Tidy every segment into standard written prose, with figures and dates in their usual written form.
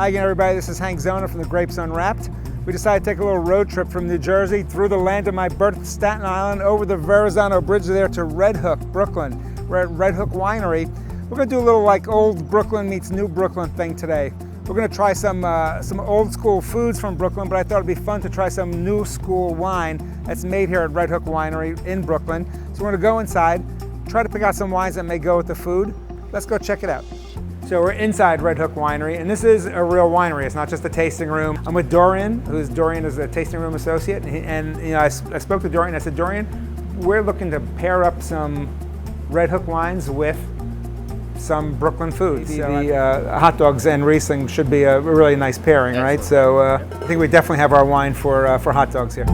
Hi again, everybody. This is Zona from the Grapes Unwrapped. We decided to take a little road trip from New Jersey through the land of my birth, Staten Island, over the Verrazano Bridge there to Red Hook, Brooklyn. We're at Red Hook Winery. We're going to do a little like old Brooklyn meets new Brooklyn thing today. We're going to try some old school foods from Brooklyn, but I thought it'd be fun to try some new school wine that's made here at Red Hook Winery in Brooklyn. So we're going to go inside, try to pick out some wines that may go with the food. Let's go check it out. So we're inside Red Hook Winery, and this is a real winery. It's not just a tasting room. I'm with Dorian, Dorian is a tasting room associate, and you know, I spoke to Dorian. I said, Dorian, we're looking to pair up some Red Hook wines with some Brooklyn food. The hot dogs and Riesling should be a really nice pairing, right? So I think we definitely have our wine for hot dogs here.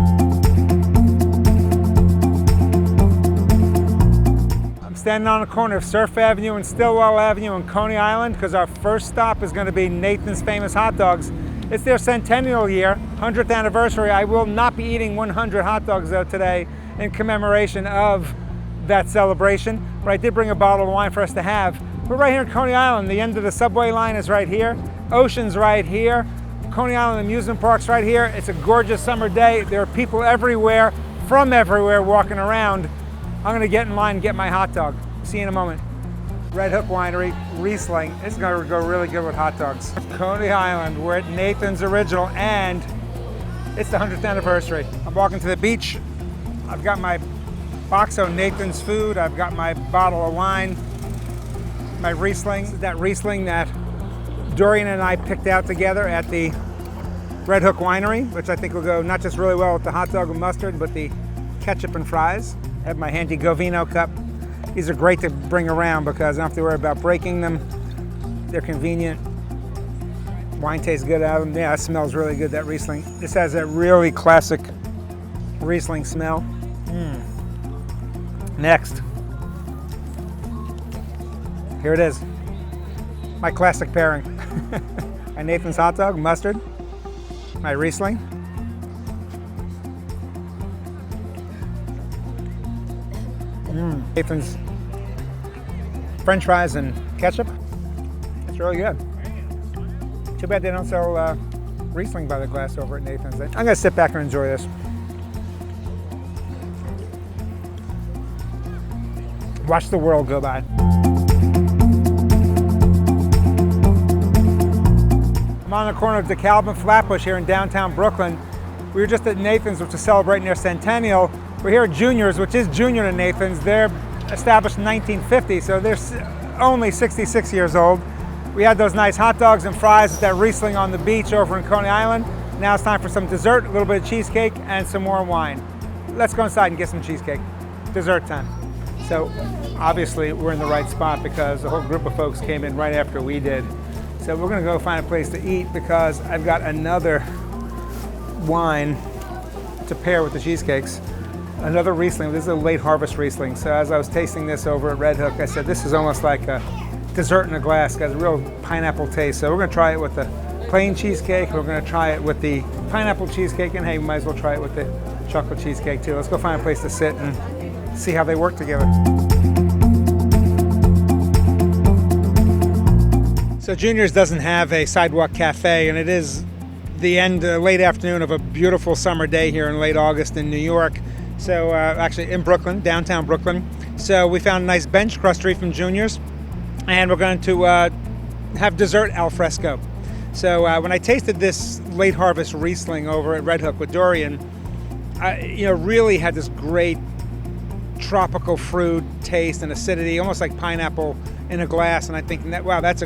Standing on the corner of Surf Avenue and Stillwell Avenue in Coney Island because our first stop is going to be Nathan's Famous Hot Dogs. It's their centennial year, 100th anniversary. I will not be eating 100 hot dogs though today in commemoration of that celebration, but I did bring a bottle of wine for us to have. We're right here in Coney Island. The end of the subway line is right here. Ocean's right here. Coney Island Amusement Park's right here. It's a gorgeous summer day. There are people everywhere, from everywhere, walking around. I'm going to get in line and get my hot dog. See you in a moment. Red Hook Winery, Riesling. This is going to go really good with hot dogs. Coney Island, we're at Nathan's Original, and it's the 100th anniversary. I'm walking to the beach. I've got my box of Nathan's food. I've got my bottle of wine, my Riesling. That Riesling that Dorian and I picked out together at the Red Hook Winery, which I think will go not just really well with the hot dog and mustard, but the ketchup and fries. I have my handy Govino cup. These are great to bring around because I don't have to worry about breaking them. They're convenient. Wine tastes good out of them. Yeah, it smells really good, that Riesling. This has that really classic Riesling smell. Next. Here it is. My classic pairing. My Nathan's hot dog, mustard, my Riesling. Nathan's French fries and ketchup. It's really good. Too bad they don't sell Riesling by the glass over at Nathan's. I'm gonna sit back and enjoy this. Watch the world go by. I'm on the corner of DeKalb and Flatbush here in downtown Brooklyn. We were just at Nathan's, which is celebrating their centennial. We're here at Junior's, which is junior to Nathan's. They're established in 1950, so they're only 66 years old. We had those nice hot dogs and fries with that Riesling on the beach over in Coney Island. Now it's time for some dessert, a little bit of cheesecake, and some more wine. Let's go inside and get some cheesecake. Dessert time. So obviously we're in the right spot because the whole group of folks came in right after we did. So we're gonna go find a place to eat because I've got another wine to pair with the cheesecakes. Another Riesling. This is a late harvest Riesling. So as I was tasting this over at Red Hook, I said this is almost like a dessert in a glass. It has a real pineapple taste. So we're going to try it with the plain cheesecake. We're going to try it with the pineapple cheesecake, and hey, we might as well try it with the chocolate cheesecake too. Let's go find a place to sit and see how they work together. So Junior's doesn't have a sidewalk cafe, and it is the late afternoon of a beautiful summer day here in late August in New York. So actually in Brooklyn, downtown Brooklyn. So we found a nice bench across the street from Junior's, and we're going to have dessert al fresco. So when I tasted this late harvest Riesling over at Red Hook with Dorian, I really had this great tropical fruit taste and acidity, almost like pineapple in a glass. And I think, wow, this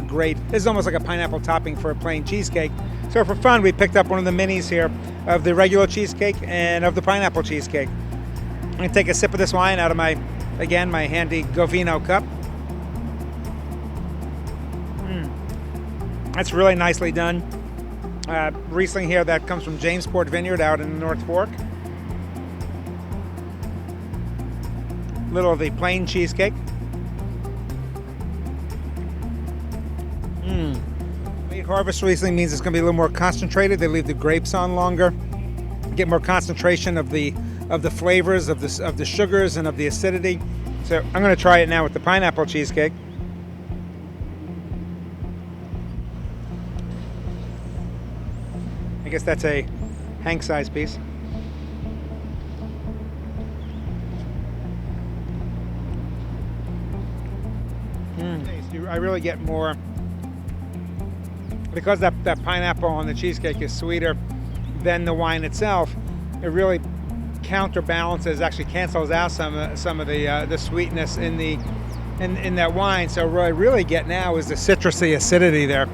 is almost like a pineapple topping for a plain cheesecake. So for fun, we picked up one of the minis here of the regular cheesecake and of the pineapple cheesecake. I'm going to take a sip of this wine out of my handy Govino cup. That's really nicely done. Riesling here that comes from Jamesport Vineyard out in the North Fork. Little of the plain cheesecake. Late harvest Riesling means it's going to be a little more concentrated. They leave the grapes on longer, get more concentration of the flavors, of the sugars and of the acidity. So I'm going to try it now with the pineapple cheesecake. I guess that's a Hank size piece. I really get more, because that pineapple on the cheesecake is sweeter than the wine itself. It really counterbalances, actually cancels out some of the sweetness in that wine. So what I really get now is the citrusy acidity there,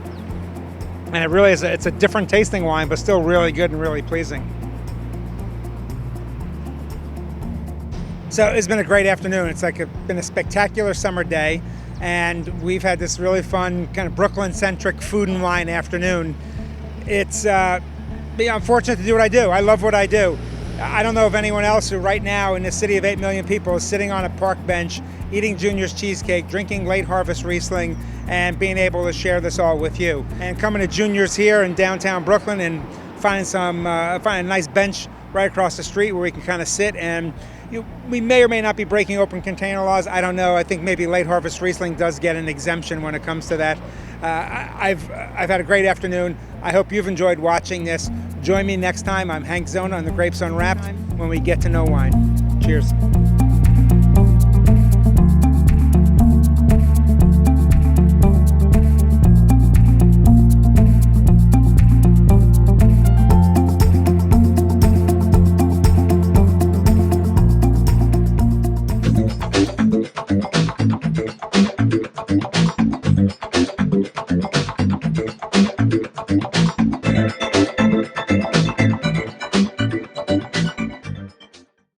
and it really is. It's a different tasting wine, but still really good and really pleasing. So it's been a great afternoon. It's been a spectacular summer day. And we've had this really fun kind of Brooklyn-centric food and wine afternoon. It's I'm fortunate to do what I do. I love what I do. I don't know of anyone else who right now in this city of 8 million people is sitting on a park bench, eating Junior's cheesecake, drinking late harvest Riesling, and being able to share this all with you. And coming to Junior's here in downtown Brooklyn and finding a nice bench right across the street where we can kind of sit, and we may or may not be breaking open container laws. I don't know. I think maybe late harvest Riesling does get an exemption when it comes to that. I've had a great afternoon. I hope you've enjoyed watching this. Join me next time. I'm Hank Zona on the Grapes Unwrapped when we get to know wine. Cheers.